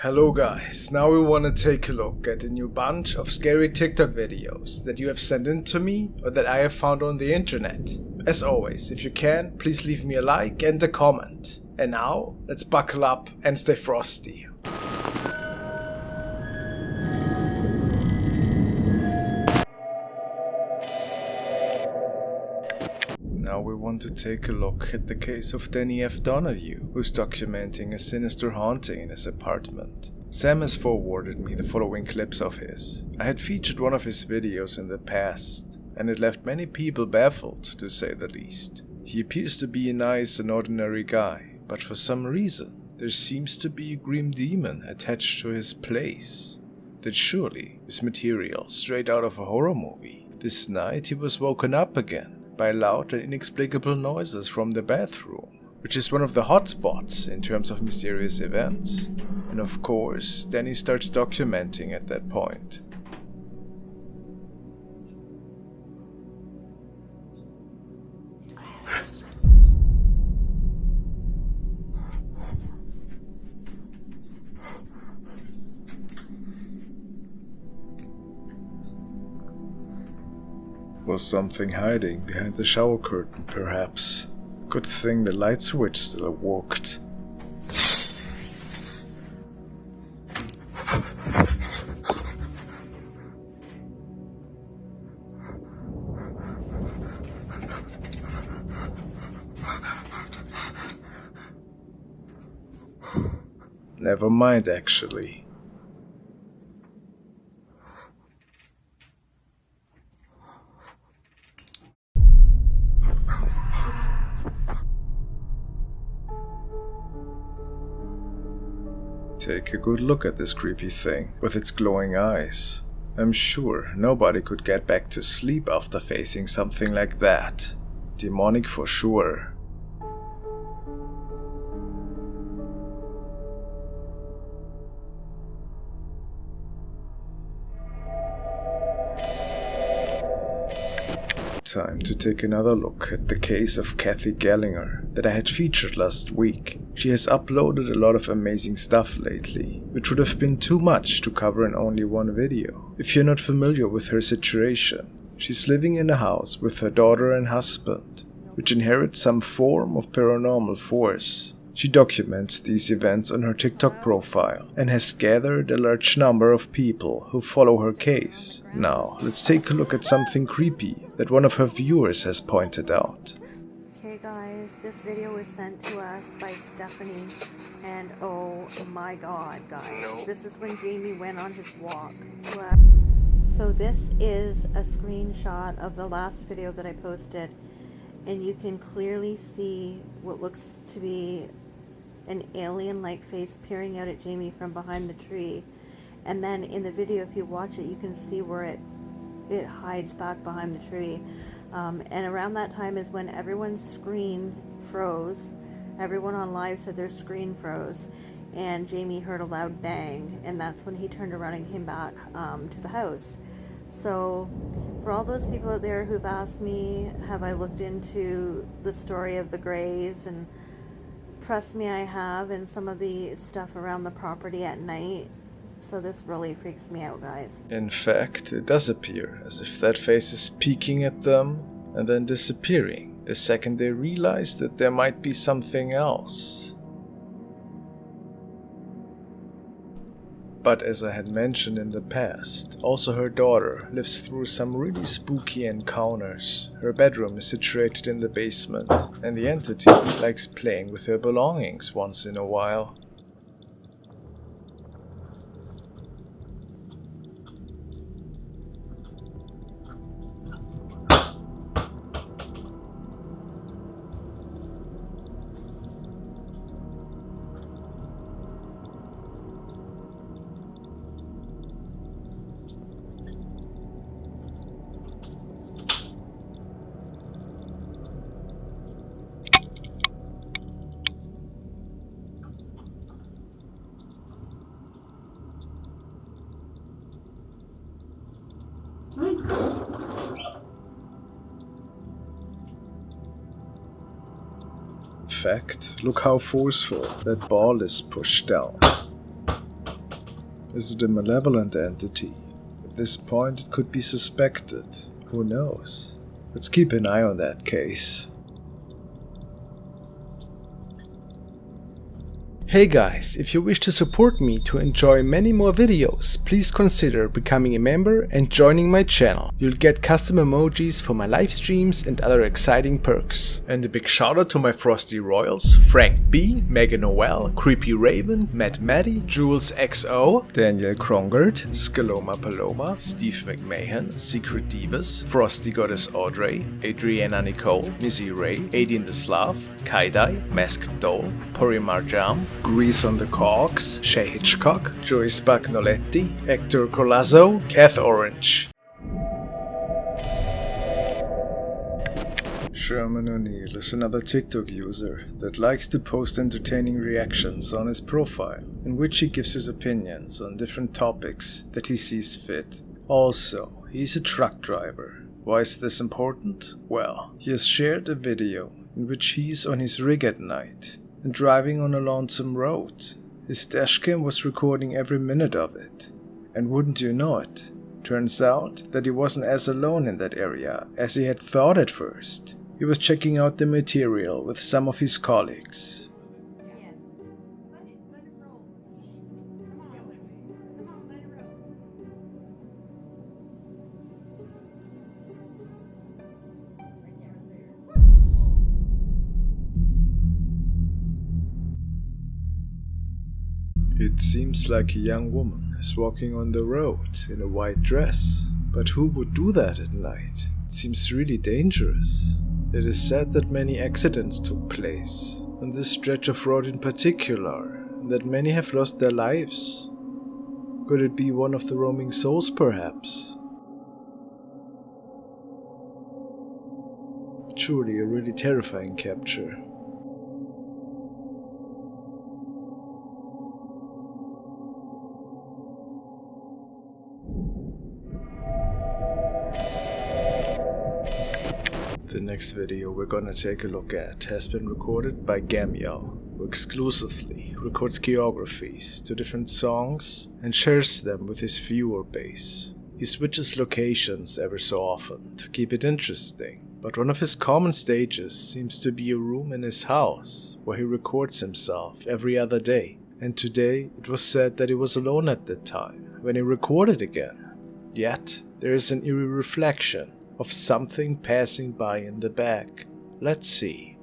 Hello guys, now we want to take a look at a new bunch of scary TikTok videos that you have sent in to me or that I have found on the internet. As always, if you can, please leave me a like and a comment. And now, let's buckle up and stay frosty. Now we want to take a look at the case of Danny F. Donahue, who's documenting a sinister haunting in his apartment. Sam has forwarded me the following clips of his. I had featured one of his videos in the past, and it left many people baffled, to say the least. He appears to be a nice and ordinary guy, but for some reason, there seems to be a grim demon attached to his place. That surely is material straight out of a horror movie. This night he was woken up again by loud and inexplicable noises from the bathroom, which is one of the hotspots in terms of mysterious events. And of course, Danny starts documenting at that point. Was something hiding behind the shower curtain, perhaps? Good thing the light switch still worked. Never mind, actually. Take a good look at this creepy thing with its glowing eyes. I'm sure nobody could get back to sleep after facing something like that. Demonic for sure. Time to take another look at the case of Kathy Gallinger that I had featured last week. She has uploaded a lot of amazing stuff lately, which would have been too much to cover in only one video. If you're not familiar with her situation, she's living in a house with her daughter and husband, which inherits some form of paranormal force. She documents these events on her TikTok profile and has gathered a large number of people who follow her case. Now, let's take a look at something creepy that one of her viewers has pointed out. Okay guys, this video was sent to us by Stephanie, and oh my god guys, this is when Jamie went on his walk. So this is a screenshot of the last video that I posted, and you can clearly see what looks to be an alien-like face peering out at Jamie from behind the tree. And then in the video, if you watch it, you can see where it hides back behind the tree. And around that time is when everyone's screen froze. Everyone on live said their screen froze, and Jamie heard a loud bang, and that's when he turned around and came back to the house. So for all those people out there who've asked me, have I looked into the story of the Greys, and trust me, I have, and some of the stuff around the property at night. So this really freaks me out, guys. In fact, it does appear as if that face is peeking at them and then disappearing the second they realize that there might be something else. But as I had mentioned in the past, also her daughter lives through some really spooky encounters. Her bedroom is situated in the basement, and the entity likes playing with her belongings once in a while. fact, look how forceful that ball is pushed down. Is it a malevolent entity? At this point it could be suspected. Who knows? Let's keep an eye on that case. Hey guys, if you wish to support me to enjoy many more videos, please consider becoming a member and joining my channel. You'll get custom emojis for my live streams and other exciting perks. And a big shout out to my Frosty Royals, Frank B, Megan Noel, Creepy Raven, Matt Maddie, Jules XO, Daniel Krongert, Scaloma Paloma, Steve McMahon, Secret Divas, Frosty Goddess Audrey, Adriana Nicole, Missy Ray, Aideen the Slav, Kaidai, Masked Doll, Porimar Jam, Grease on the Cogs, Shay Hitchcock, Joey Spagnoletti, Hector Colazzo, Kath Orange. Sherman O'Neill is another TikTok user that likes to post entertaining reactions on his profile, in which he gives his opinions on different topics that he sees fit. Also, he's a truck driver. Why is this important? Well, he has shared a video in which he's on his rig at night and driving on a lonesome road. His dashcam was recording every minute of it. And wouldn't you know it, turns out that he wasn't as alone in that area as he had thought at first. He was checking out the material with some of his colleagues. It seems like a young woman is walking on the road in a white dress. But who would do that at night? It seems really dangerous. It is said that many accidents took place, on this stretch of road in particular, and that many have lost their lives. Could it be one of the roaming souls, perhaps? Truly a really terrifying capture. The next video we're gonna take a look at has been recorded by Gamyal, who exclusively records choreographies to different songs and shares them with his viewer base. He switches locations ever so often to keep it interesting, but one of his common stages seems to be a room in his house where he records himself every other day. And today it was said that he was alone at that time when he recorded again. Yet there is an eerie reflection of something passing by in the back. Let's see.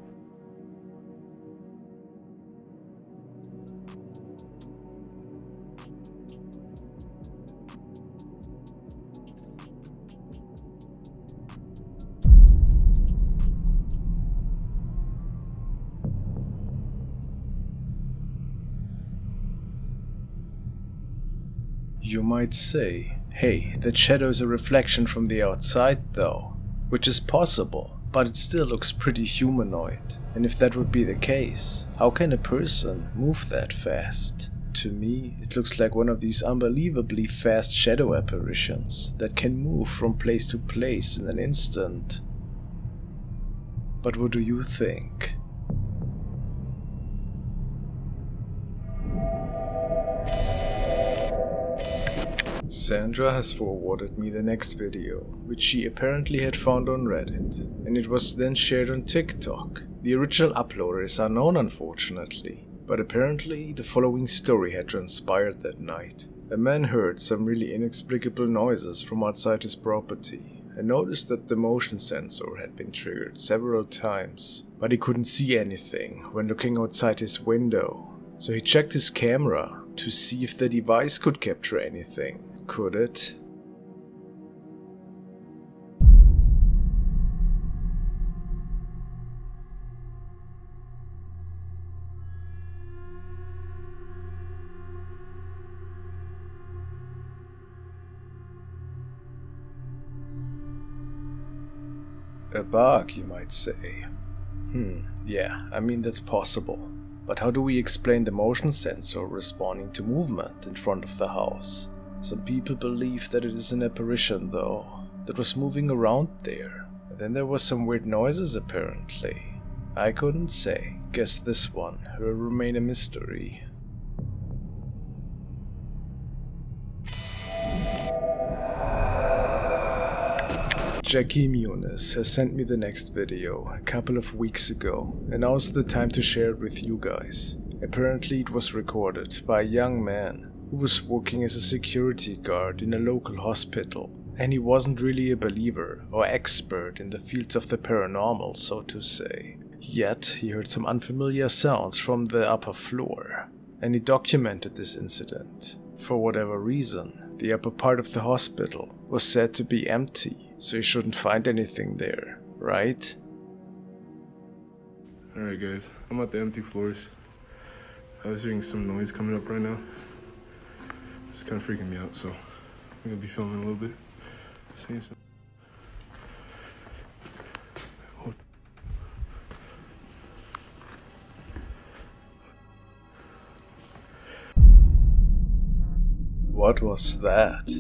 You might say, hey, that shadow is a reflection from the outside though, which is possible, but it still looks pretty humanoid. And if that would be the case, how can a person move that fast? To me, it looks like one of these unbelievably fast shadow apparitions that can move from place to place in an instant. But what do you think? Sandra has forwarded me the next video, which she apparently had found on Reddit, and it was then shared on TikTok. The original uploader is unknown, unfortunately, but apparently the following story had transpired that night. A man heard some really inexplicable noises from outside his property and noticed that the motion sensor had been triggered several times, but he couldn't see anything when looking outside his window. So he checked his camera to see if the device could capture anything. Could it? A bug, you might say. Yeah, I mean that's possible. But how do we explain the motion sensor responding to movement in front of the house? Some people believe that it is an apparition though, that was moving around there. And then there were some weird noises apparently. I couldn't say. Guess this one will remain a mystery. Jackie Muniz has sent me the next video a couple of weeks ago, and now's the time to share it with you guys. Apparently it was recorded by a young man who was working as a security guard in a local hospital, and he wasn't really a believer or expert in the fields of the paranormal, so to say. Yet he heard some unfamiliar sounds from the upper floor, and he documented this incident. For whatever reason, the upper part of the hospital was said to be empty, so you shouldn't find anything there, right? Alright guys, I'm at the empty floors. I was hearing some noise coming up right now. It's kind of freaking me out, so I'm gonna be filming a little bit. Seeing some. What was that?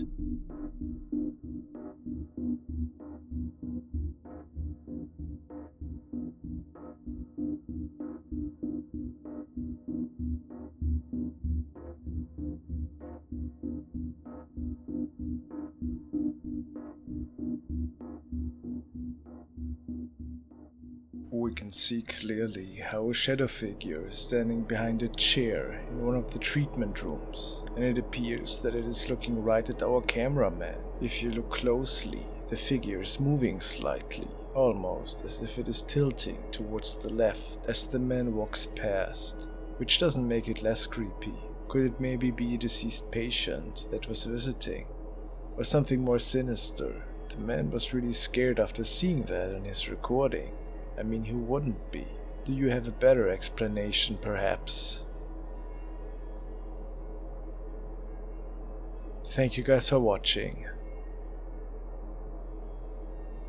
We can see clearly how a shadow figure is standing behind a chair in one of the treatment rooms, and it appears that it is looking right at our cameraman. If you look closely, the figure is moving slightly, almost as if it is tilting towards the left as the man walks past, which doesn't make it less creepy. Could it maybe be a deceased patient that was visiting? Or something more sinister? The man was really scared after seeing that in his recording. I mean, who wouldn't be? Do you have a better explanation, perhaps? Thank you guys for watching.